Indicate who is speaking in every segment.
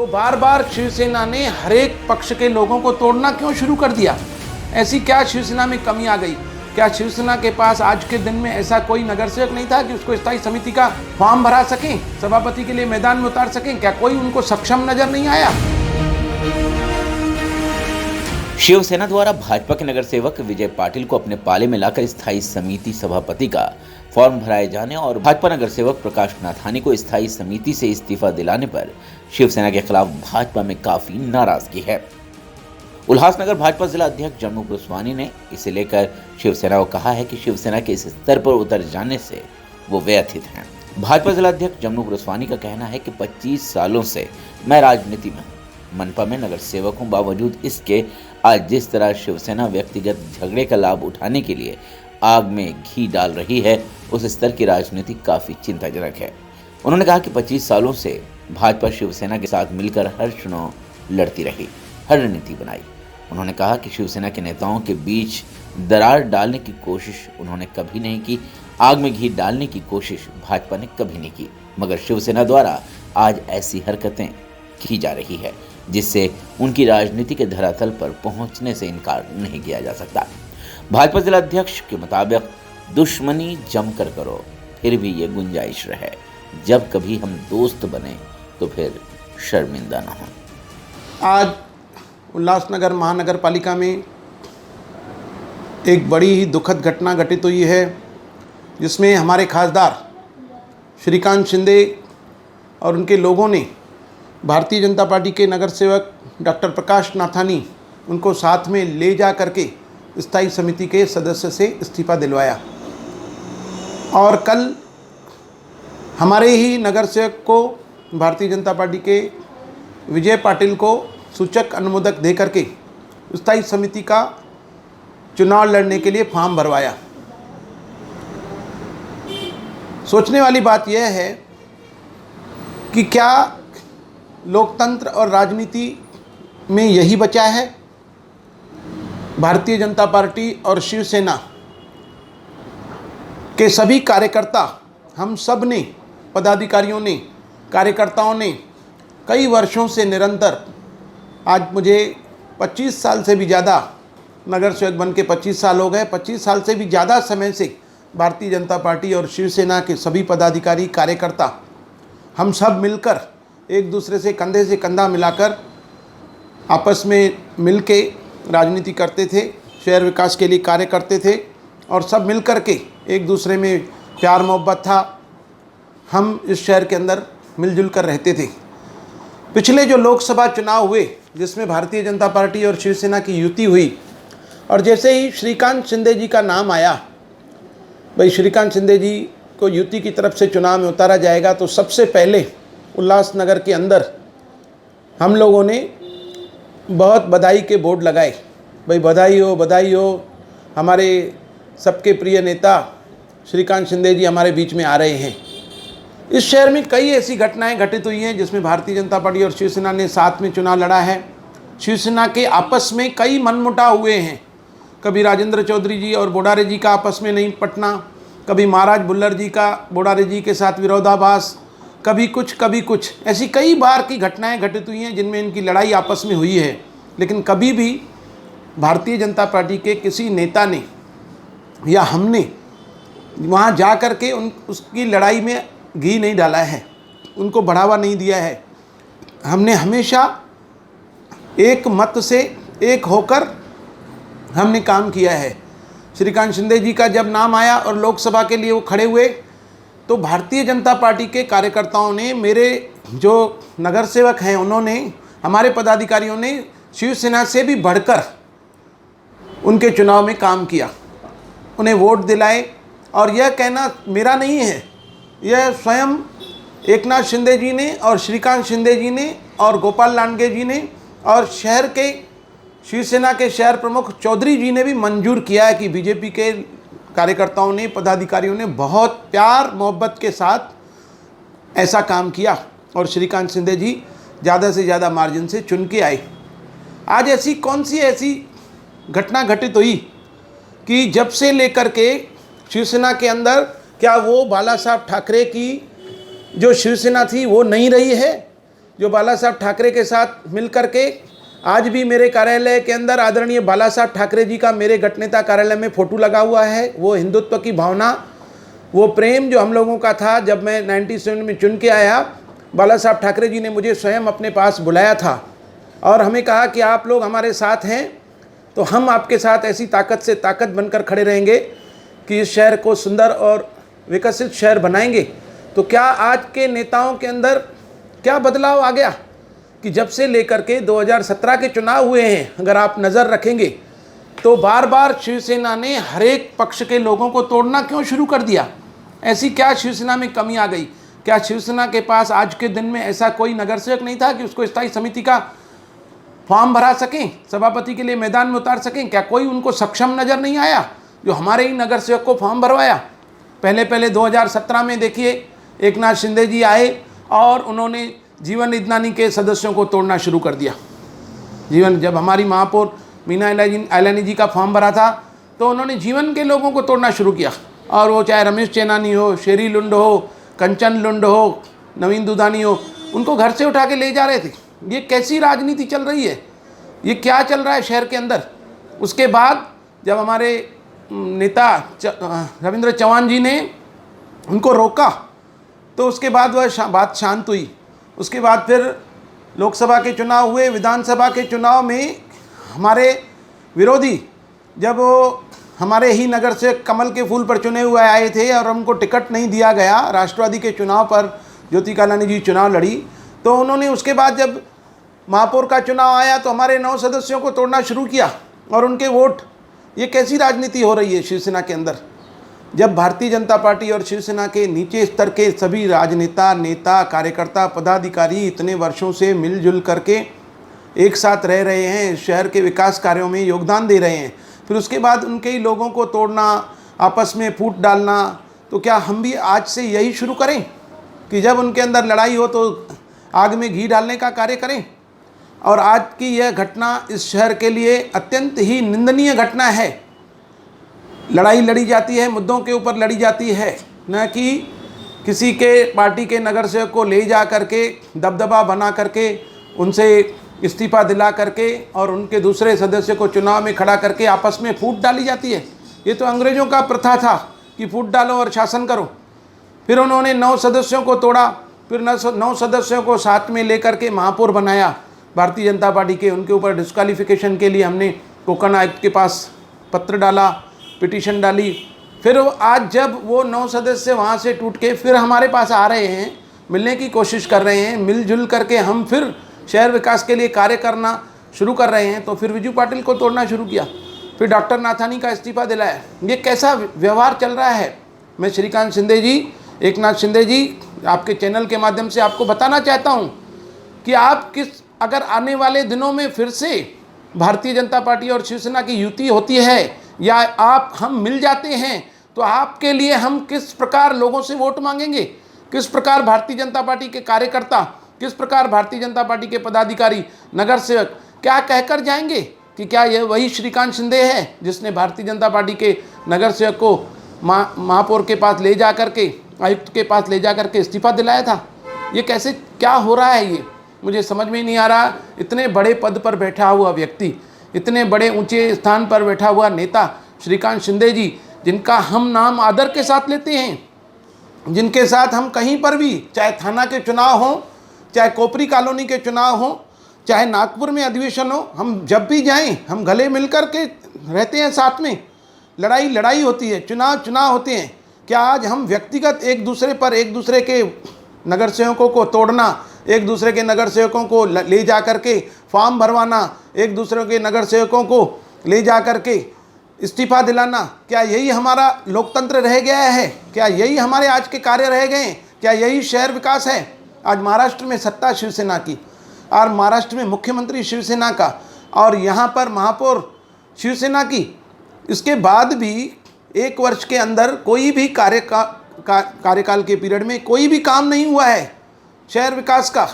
Speaker 1: तो बार बार शिवसेना ने हर एक पक्ष के लोगों को तोड़ना क्यों शुरू कर दिया? ऐसी क्या शिवसेना में कमी आ गई? क्या शिवसेना के पास आज के दिन में ऐसा कोई नगर सेवक नहीं था कि उसको स्थायी समिति का फॉर्म भरा सकें, सभापति के लिए मैदान में उतार सकें? क्या कोई उनको सक्षम नजर नहीं आया?
Speaker 2: शिवसेना द्वारा भाजपा के नगर सेवक विजय पाटिल को अपने पाले में लाकर स्थायी समिति सभापति का फॉर्म भराए जाने और भाजपा नगर सेवक प्रकाश नाथानी को स्थायी समिति से इस्तीफा दिलाने पर शिवसेना के खिलाफ भाजपा में काफी नाराजगी है। उल्लासनगर भाजपा जिला अध्यक्ष जम्मू गोस्वामी ने इसे लेकर शिवसेना को कहा है कि शिवसेना के इस स्तर पर उतर जाने से वो व्यथित हैं। भाजपा जिला अध्यक्ष जम्मू गोस्वामी का कहना है कि 25 सालों से मैं राजनीति में हूँ। मनपा में नगर सेवक हूँ, बावजूद इसके आज जिस तरह शिवसेना व्यक्तिगत झगड़े का लाभ उठाने के लिए आग में घी डाल रही है, उस स्तर की राजनीति काफी चिंताजनक है। उन्होंने कहा कि 25 सालों से भाजपा शिवसेना के साथ मिलकर हर चुनाव लड़ती रही, हर रणनीति बनाई। उन्होंने कहा कि शिवसेना के नेताओं के बीच दरार डालने की कोशिश उन्होंने कभी नहीं की, आग में घी डालने की कोशिश भाजपा ने कभी नहीं की, मगर शिवसेना द्वारा आज ऐसी हरकतें की जा रही है जिससे उनकी राजनीति के धरातल पर पहुंचने से इनकार नहीं किया जा सकता। भाजपा जिला अध्यक्ष के मुताबिक दुश्मनी जमकर करो, फिर भी ये गुंजाइश रहे, जब कभी हम दोस्त बने तो फिर शर्मिंदा न हो।
Speaker 1: आज उल्लासनगर महानगर पालिका में एक बड़ी ही दुखद घटना घटित हुई है, जिसमें हमारे खासदार श्रीकांत शिंदे और उनके लोगों ने भारतीय जनता पार्टी के नगर सेवक डॉक्टर प्रकाश नाथानी उनको साथ में ले जा करके स्थायी समिति के सदस्य से इस्तीफा दिलवाया। और कल हमारे ही नगर सेवक को भारतीय जनता पार्टी के विजय पाटिल को सूचक अनुमोदक दे करके स्थायी समिति का चुनाव लड़ने के लिए फॉर्म भरवाया। सोचने वाली बात यह है कि क्या लोकतंत्र और राजनीति में यही बचा है? भारतीय जनता पार्टी और शिवसेना के सभी कार्यकर्ता, हम सब ने, पदाधिकारियों ने, कार्यकर्ताओं ने कई वर्षों से निरंतर, आज मुझे 25 साल से भी ज़्यादा, नगर सेवक बन के 25 साल हो गए, 25 साल से भी ज़्यादा समय से भारतीय जनता पार्टी और शिवसेना के सभी पदाधिकारी, कार्यकर्ता, हम सब मिलकर एक दूसरे से कंधा मिलाकर आपस में मिल के राजनीति करते थे, शहर विकास के लिए कार्य करते थे और सब मिल कर के एक दूसरे में प्यार मोहब्बत था। हम इस शहर के अंदर मिलजुल कर रहते थे। पिछले जो लोकसभा चुनाव हुए, जिसमें भारतीय जनता पार्टी और शिवसेना की युति हुई, और जैसे ही श्रीकांत शिंदे जी का नाम आया, भाई श्रीकांत शिंदे जी को युति की तरफ से चुनाव में उतारा जाएगा, तो सबसे पहले उल्लासनगर के अंदर हम लोगों ने बहुत बधाई के बोर्ड लगाए, भाई बधाई हो, हमारे सबके प्रिय नेता श्रीकांत शिंदे जी हमारे बीच में आ रहे हैं। इस शहर में कई ऐसी घटनाएं घटित हुई हैं जिसमें भारतीय जनता पार्टी और शिवसेना ने साथ में चुनाव लड़ा है। शिवसेना के आपस में कई मनमुटाव हुए हैं, कभी राजेंद्र चौधरी जी और बोडारे जी का आपस में नहीं पटना, कभी महाराज बुल्लर जी का बोडारे जी के साथ विरोधाभास, कभी कुछ, ऐसी कई बार की घटनाएं घटित हुई हैं जिनमें इनकी लड़ाई आपस में हुई है। लेकिन कभी भी भारतीय जनता पार्टी के किसी नेता ने या हमने वहाँ जा कर के उसकी लड़ाई में घी नहीं डाला है, उनको बढ़ावा नहीं दिया है। हमने हमेशा एक मत से एक होकर हमने काम किया है। श्रीकांत शिंदे जी का जब नाम आया और लोकसभा के लिए वो खड़े हुए, तो भारतीय जनता पार्टी के कार्यकर्ताओं ने, मेरे जो नगर सेवक हैं उन्होंने, हमारे पदाधिकारियों ने शिवसेना से भी बढ़कर उनके चुनाव में काम किया, उन्हें वोट दिलाए। और यह कहना मेरा नहीं है, यह स्वयं एकनाथ शिंदे जी ने और श्रीकांत शिंदे जी ने और गोपाल लांडगे जी ने और शहर के शिवसेना के शहर प्रमुख चौधरी जी ने भी मंजूर किया है कि बीजेपी के कार्यकर्ताओं ने, पदाधिकारियों ने बहुत प्यार मोहब्बत के साथ ऐसा काम किया और श्रीकांत शिंदे जी ज़्यादा से ज़्यादा मार्जिन से चुन के आए। आज ऐसी कौन सी ऐसी घटना घटित हुई कि जब से लेकर के शिवसेना के अंदर, क्या वो बाला साहब ठाकरे की जो शिवसेना थी वो नहीं रही है? जो बाला साहब ठाकरे के साथ मिल कर के आज भी मेरे कार्यालय के अंदर आदरणीय बाला साहब ठाकरे जी का मेरे गठनेता कार्यालय में फ़ोटो लगा हुआ है। वो हिंदुत्व की भावना, वो प्रेम जो हम लोगों का था, जब मैं 97 में चुन के आया, बाला साहब ठाकरे जी ने मुझे स्वयं अपने पास बुलाया था और हमें कहा कि आप लोग हमारे साथ हैं तो हम आपके साथ ऐसी ताकत से ताकत बनकर खड़े रहेंगे कि इस शहर को सुंदर और विकसित शहर बनाएंगे। तो क्या आज के नेताओं के अंदर क्या बदलाव आ गया कि जब से लेकर के 2017 के चुनाव हुए हैं, अगर आप नज़र रखेंगे तो बार बार शिवसेना ने हर एक पक्ष के लोगों को तोड़ना क्यों शुरू कर दिया? ऐसी क्या शिवसेना में कमी आ गई? क्या शिवसेना के पास आज के दिन में ऐसा कोई नगर सेवक नहीं था कि उसको स्थायी समिति का फॉर्म भरा सकें, सभापति के लिए मैदान में उतार सकें? क्या कोई उनको सक्षम नज़र नहीं आया जो हमारे ही नगर सेवक को फॉर्म भरवाया? पहले 2017 में देखिए एक नाथ शिंदे जी आए और उन्होंने जीवन इदनानी के सदस्यों को तोड़ना शुरू कर दिया। जब हमारी महापौर मीना इलानी जी का फॉर्म भरा था तो उन्होंने जीवन के लोगों को तोड़ना शुरू किया, और वो चाहे रमेश चेनानी हो, शेरी लुंड हो, कंचन लुंड हो, नवीन दुधानी हो, उनको घर से उठा के ले जा रहे थे। ये कैसी राजनीति चल रही है? ये क्या चल रहा है शहर के अंदर? उसके बाद जब हमारे नेता रविंद्र चौहान जी ने उनको रोका तो उसके बाद वह बात शांत हुई। उसके बाद फिर लोकसभा के चुनाव हुए, विधानसभा के चुनाव में हमारे विरोधी, जब वो हमारे ही नगर से कमल के फूल पर चुने हुए आए थे और उनको टिकट नहीं दिया गया, राष्ट्रवादी के चुनाव पर ज्योति कालानी जी चुनाव लड़ी, तो उन्होंने उसके बाद जब महापौर का चुनाव आया तो हमारे 9 सदस्यों को तोड़ना शुरू किया और उनके वोट। ये कैसी राजनीति हो रही है शिवसेना के अंदर? जब भारतीय जनता पार्टी और शिवसेना के नीचे स्तर के सभी राजनेता, नेता, कार्यकर्ता, पदाधिकारी इतने वर्षों से मिलजुल करके एक साथ रह रहे हैं, शहर के विकास कार्यों में योगदान दे रहे हैं, फिर उसके बाद उनके ही लोगों को तोड़ना, आपस में फूट डालना, तो क्या हम भी आज से यही शुरू करें कि जब उनके अंदर लड़ाई हो तो आग में घी डालने का कार्य करें? और आज की यह घटना इस शहर के लिए अत्यंत ही निंदनीय घटना है। लड़ाई लड़ी जाती है, मुद्दों के ऊपर लड़ी जाती है, न कि किसी के पार्टी के नगर सेवक को ले जा करके दबदबा बना करके उनसे इस्तीफा दिला करके और उनके दूसरे सदस्य को चुनाव में खड़ा करके आपस में फूट डाली जाती है। ये तो अंग्रेज़ों का प्रथा था कि फूट डालो और शासन करो। फिर उन्होंने 9 सदस्यों को तोड़ा, फिर 9 सदस्यों को साथ में लेकर के महापौर बनाया भारतीय जनता पार्टी के। उनके ऊपर डिस्क्वालिफिकेशन के लिए हमने कोकण आयुक्त के पास पत्र डाला, पिटीशन डाली। फिर आज जब वो 9 सदस्य वहाँ से टूट के फिर हमारे पास आ रहे हैं, मिलने की कोशिश कर रहे हैं, मिलजुल करके हम फिर शहर विकास के लिए कार्य करना शुरू कर रहे हैं, तो फिर विजू पाटिल को तोड़ना शुरू किया, फिर डॉक्टर नाथानी का इस्तीफा दिलाया। ये कैसा व्यवहार चल रहा है? मैं श्रीकांत शिंदे जी, एक नाथ शिंदे जी, आपके चैनल के माध्यम से आपको बताना चाहता हूँ कि आप अगर आने वाले दिनों में फिर से भारतीय जनता पार्टी और शिवसेना की युति होती है या हम मिल जाते हैं, तो आपके लिए हम किस प्रकार लोगों से वोट मांगेंगे, किस प्रकार भारतीय जनता पार्टी के कार्यकर्ता, किस प्रकार भारतीय जनता पार्टी के पदाधिकारी, नगर सेवक क्या कहकर जाएंगे कि क्या यह वही श्रीकांत शिंदे है जिसने भारतीय जनता पार्टी के नगर सेवक को महापौर के पास ले जा करके, आयुक्त के पास ले जा करके इस्तीफा दिलाया था? ये कैसे, क्या हो रहा है? ये मुझे समझ में ही नहीं आ रहा। इतने बड़े पद पर बैठा हुआ व्यक्ति, इतने बड़े ऊंचे स्थान पर बैठा हुआ नेता श्रीकांत शिंदे जी, जिनका हम नाम आदर के साथ लेते हैं, जिनके साथ हम कहीं पर भी, चाहे थाना के चुनाव हो, चाहे कोपरी कॉलोनी के चुनाव हो, चाहे नागपुर में अधिवेशन हो, हम जब भी जाएं हम गले मिलकर के रहते हैं, साथ में लड़ाई होती है, चुनाव होते हैं। क्या आज हम व्यक्तिगत एक दूसरे के नगर सेवकों को तोड़ना, एक दूसरे के नगर सेवकों को ले जा कर के फॉर्म भरवाना, एक दूसरे के नगर सेवकों को ले जा कर के इस्तीफा दिलाना, क्या यही हमारा लोकतंत्र रह गया है? क्या यही हमारे आज के कार्य रह गए हैं? क्या यही शहर विकास है? आज महाराष्ट्र में सत्ता शिवसेना की और महाराष्ट्र में मुख्यमंत्री शिवसेना का और यहाँ पर महापौर शिवसेना की, इसके बाद भी 1 वर्ष के अंदर कोई भी कार्यकाल के पीरियड में कोई भी काम नहीं हुआ है शहर विकास का,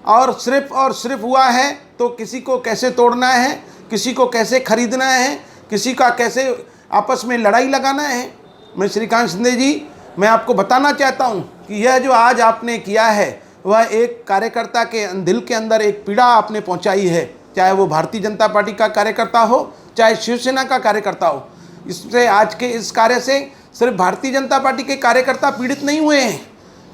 Speaker 1: और सिर्फ हुआ है तो किसी को कैसे तोड़ना है, किसी को कैसे खरीदना है, किसी का कैसे आपस में लड़ाई लगाना है। मैं श्रीकांत शिंदे जी, मैं आपको बताना चाहता हूँ कि यह जो आज आपने किया है वह एक कार्यकर्ता के दिल के अंदर एक पीड़ा आपने पहुंचाई है, चाहे वो भारतीय जनता पार्टी का कार्यकर्ता हो, चाहे शिवसेना का कार्यकर्ता हो। इससे आज के इस कार्य से सिर्फ भारतीय जनता पार्टी के कार्यकर्ता पीड़ित नहीं हुए हैं,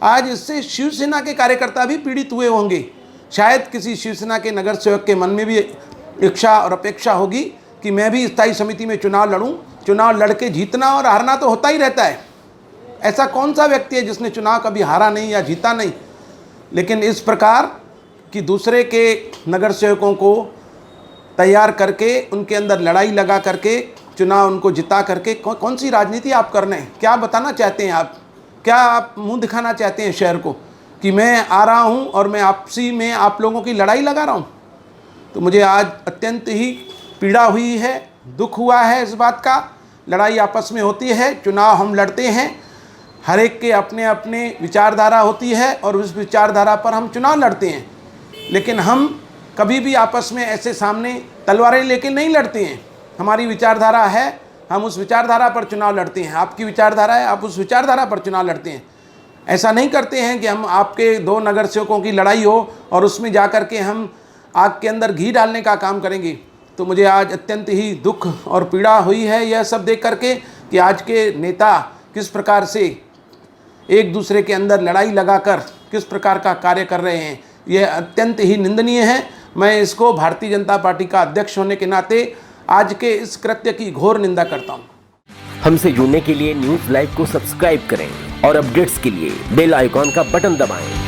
Speaker 1: आज इससे शिवसेना के कार्यकर्ता भी पीड़ित हुए होंगे। शायद किसी शिवसेना के नगर सेवक के मन में भी इच्छा और अपेक्षा होगी कि मैं भी स्थायी समिति में चुनाव लड़ूं। चुनाव लड़के जीतना और हारना तो होता ही रहता है, ऐसा कौन सा व्यक्ति है जिसने चुनाव कभी हारा नहीं या जीता नहीं। लेकिन इस प्रकार कि दूसरे के नगर सेवकों को तैयार करके उनके अंदर लड़ाई लगा करके चुनाव उनको जिता करके कौन सी राजनीति आप कर रहे हैं? क्या बताना चाहते हैं आप? क्या आप मुंह दिखाना चाहते हैं शहर को कि मैं आ रहा हूं और मैं आपसी में आप लोगों की लड़ाई लगा रहा हूं? तो मुझे आज अत्यंत ही पीड़ा हुई है, दुख हुआ है इस बात का। लड़ाई आपस में होती है, चुनाव हम लड़ते हैं, हर एक के अपने अपने विचारधारा होती है और उस विचारधारा पर हम चुनाव लड़ते हैं। लेकिन हम कभी भी आपस में ऐसे सामने तलवारें लेके नहीं लड़ते हैं। हमारी विचारधारा है, हम उस विचारधारा पर चुनाव लड़ते हैं। आपकी विचारधारा है, आप उस विचारधारा पर चुनाव लड़ते हैं। ऐसा नहीं करते हैं कि हम आपके दो नगर सेवकों की लड़ाई हो और उसमें जा कर के हम आग के अंदर घी डालने का काम करेंगे। तो मुझे आज अत्यंत ही दुख और पीड़ा हुई है यह सब देख करके कि आज के नेता किस प्रकार से एक दूसरे के अंदर लड़ाई लगाकर किस प्रकार का कार्य कर रहे हैं। यह अत्यंत ही निंदनीय है। मैं इसको भारतीय जनता पार्टी का अध्यक्ष होने के नाते आज के इस कृत्य की घोर निंदा करता हूँ।
Speaker 3: हमसे जुड़ने के लिए न्यूज़ लाइव को सब्सक्राइब करें और अपडेट्स के लिए बेल आइकॉन का बटन दबाएं।